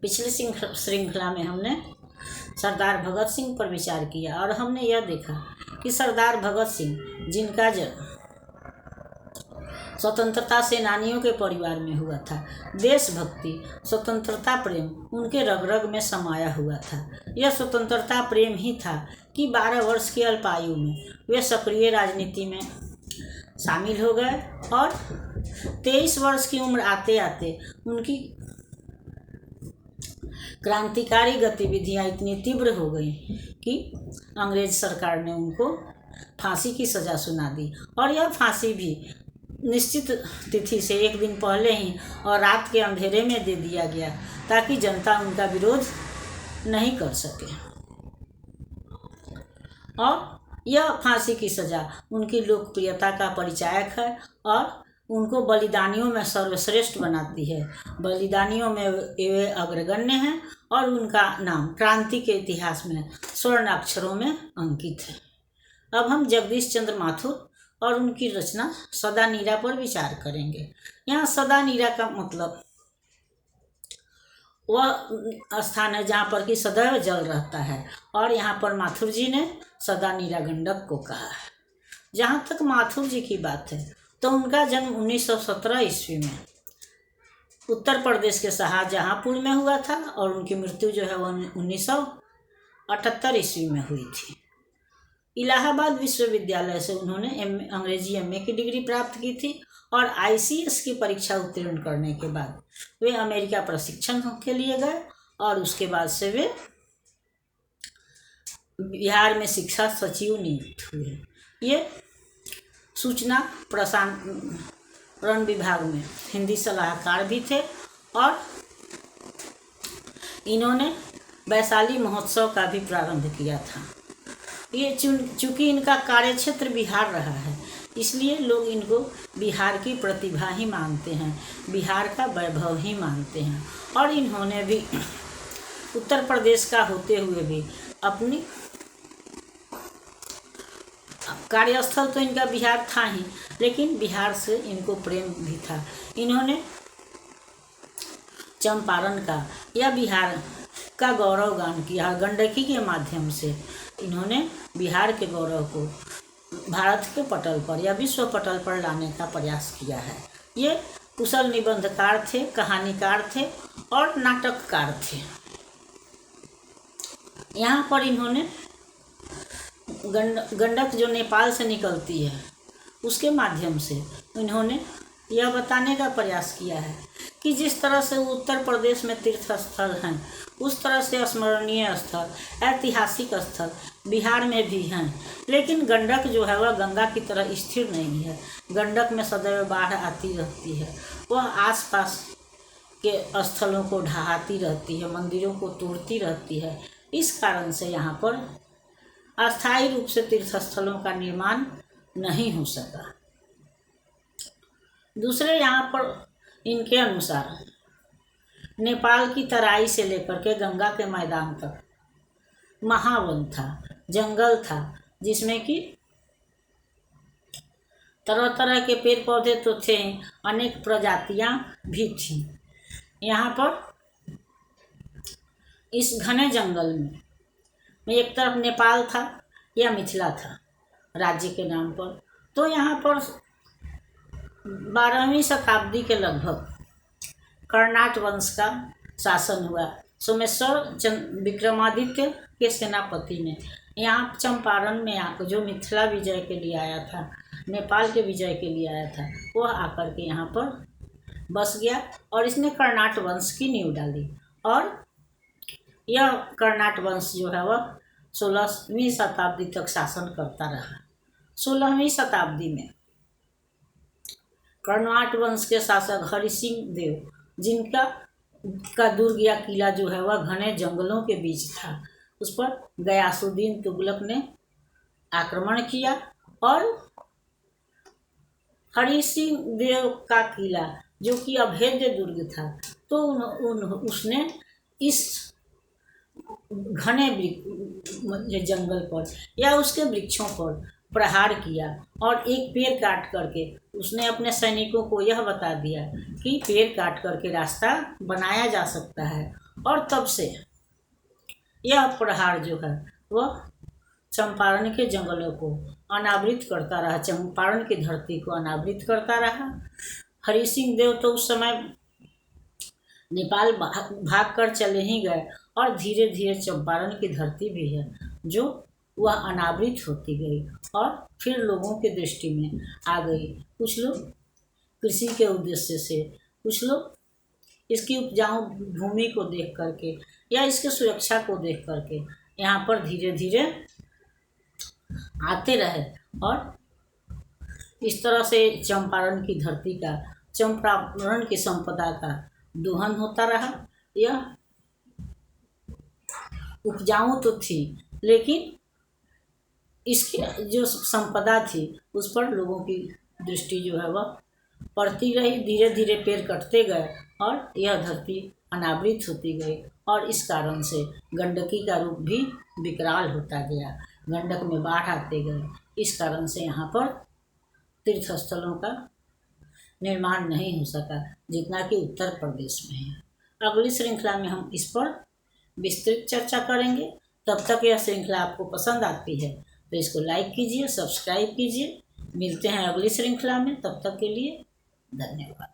पिछली श्रृंखला में हमने सरदार भगत सिंह पर विचार किया और हमने यह देखा कि सरदार भगत सिंह, जिनका जन्म स्वतंत्रता सेनानियों के परिवार में हुआ था, देशभक्ति, स्वतंत्रता प्रेम उनके रग रग में समाया हुआ था। यह स्वतंत्रता प्रेम ही था कि 12 वर्ष की अल्पायु में वे सक्रिय राजनीति में शामिल हो गए और 23 वर्ष की उम्र आते आते उनकी क्रांतिकारी गतिविधियां इतनी तीव्र हो गई कि अंग्रेज सरकार ने उनको फांसी की सज़ा सुना दी और यह फांसी भी निश्चित तिथि से एक दिन पहले ही और रात के अंधेरे में दे दिया गया ताकि जनता उनका विरोध नहीं कर सके। और यह फांसी की सज़ा उनकी लोकप्रियता का परिचायक है और उनको बलिदानियों में सर्वश्रेष्ठ बनाती है। बलिदानियों में वे अग्रगण्य हैं और उनका नाम क्रांति के इतिहास में स्वर्ण अक्षरों में अंकित है। अब हम जगदीश चंद्र माथुर और उनकी रचना सदा नीरा पर विचार करेंगे। यहाँ सदा नीरा का मतलब वह स्थान है जहाँ पर कि सदैव जल रहता है और यहाँ पर माथुर जी ने सदा नीरा गंडक को कहा है। जहाँ तक माथुर जी की बात है तो उनका जन्म 1917 ईस्वी में उत्तर प्रदेश के शाहजहाँपुर में हुआ था और उनकी मृत्यु जो है वह 1978 ईस्वी में हुई थी। इलाहाबाद विश्वविद्यालय से उन्होंने अंग्रेजी एमए की डिग्री प्राप्त की थी और आईसीएस की परीक्षा उत्तीर्ण करने के बाद वे अमेरिका प्रशिक्षण के लिए गए और उसके बाद से वे बिहार में शिक्षा सचिव नियुक्त हुए। ये सूचना प्रसारण विभाग में हिंदी सलाहकार भी थे और इन्होंने वैशाली महोत्सव का भी प्रारंभ किया था। ये चूँकि इनका कार्यक्षेत्र बिहार रहा है इसलिए लोग इनको बिहार की प्रतिभा ही मानते हैं, बिहार का वैभव ही मानते हैं। और इन्होंने भी उत्तर प्रदेश का होते हुए भी अपनी कार्यस्थल तो इनका बिहार था ही, लेकिन बिहार से इनको प्रेम भी था। इन्होंने चंपारण का या बिहार का गौरव गान किया। गंडकी के माध्यम से इन्होंने बिहार के गौरव को भारत के पटल पर या विश्व पटल पर लाने का प्रयास किया है। ये कुशल निबंधकार थे, कहानीकार थे और नाटककार थे। यहाँ पर इन्होंने गंडक जो नेपाल से निकलती है उसके माध्यम से इन्होंने यह बताने का प्रयास किया है कि जिस तरह से उत्तर प्रदेश में तीर्थ स्थल हैं उस तरह से स्मरणीय स्थल, ऐतिहासिक स्थल बिहार में भी हैं, लेकिन गंडक जो है वह गंगा की तरह स्थिर नहीं है। गंडक में सदैव बाढ़ आती रहती है, वह आसपास के स्थलों को ढहाती रहती है, मंदिरों को तोड़ती रहती है। इस कारण से यहाँ पर अस्थायी रूप से तीर्थ स्थलों का निर्माण नहीं हो सका। दूसरे यहाँ पर इनके अनुसार नेपाल की तराई से लेकर के गंगा के मैदान तक महावन था, जंगल था, जिसमें कि तरह तरह के पेड़ पौधे तो थे, अनेक प्रजातियां भी थीं। यहाँ पर इस घने जंगल में एक तरफ नेपाल था या मिथिला था राज्य के नाम पर। तो यहाँ पर 12वीं शताब्दी के लगभग कर्नाट वंश का शासन हुआ। सोमेश्वर विक्रमादित्य के सेनापति ने यहाँ चंपारण में आकर, जो मिथिला विजय के लिए आया था, नेपाल के विजय के लिए आया था, वह आकर के यहाँ पर बस गया और इसने कर्नाट वंश की नींव डाली। और यह कर्नाट वंश जो है वह 16वीं शताब्दी तक शासन करता रहा। 16वीं शताब्दी में कर्नाट वंश के शासक हरि सिंह देव, जिनका दुर्ग या किला जो है वह घने जंगलों के बीच था, उस पर गयासुद्दीन तुगलक ने आक्रमण किया और हरि सिंह देव का किला जो कि अभेद्य दुर्ग था, तो उसने इस घने जंगल पर या उसके वृक्षों पर प्रहार किया और एक पेड़ काट करके उसने अपने सैनिकों को यह बता दिया कि पेड़ काट करके रास्ता बनाया जा सकता है और तब से यह प्रहार जो है वह चंपारण के जंगलों को अनावृत करता रहा, चंपारण की धरती को अनावृत करता रहा। हरि सिंह देव तो उस समय नेपाल भाग कर चले ही गए और धीरे धीरे चंपारण की धरती भी है जो वह अनावृत होती गई और फिर लोगों के दृष्टि में आ गई। कुछ लोग कृषि के उद्देश्य से, कुछ लोग इसकी उपजाऊ भूमि को देख करके या इसके सुरक्षा को देख करके यहाँ पर धीरे धीरे आते रहे और इस तरह से चंपारण की धरती का, चंपारण की संपदा का दोहन होता रहा। यह उपजाऊ तो थी लेकिन इसकी जो संपदा थी उस पर लोगों की दृष्टि जो है वह पड़ती रही। धीरे धीरे पेड़ कटते गए और यह धरती अनावृत होती गई और इस कारण से गंडकी का रूप भी विकराल होता गया, गंडक में बाढ़ आते गए। इस कारण से यहाँ पर तीर्थ स्थलों का निर्माण नहीं हो सका जितना कि उत्तर प्रदेश में है। अगली श्रृंखला में हम इस पर विस्तृत चर्चा करेंगे। तब तक यह श्रृंखला आपको पसंद आती है तो इसको लाइक कीजिए, सब्सक्राइब कीजिए। मिलते हैं अगली श्रृंखला में, तब तक के लिए धन्यवाद।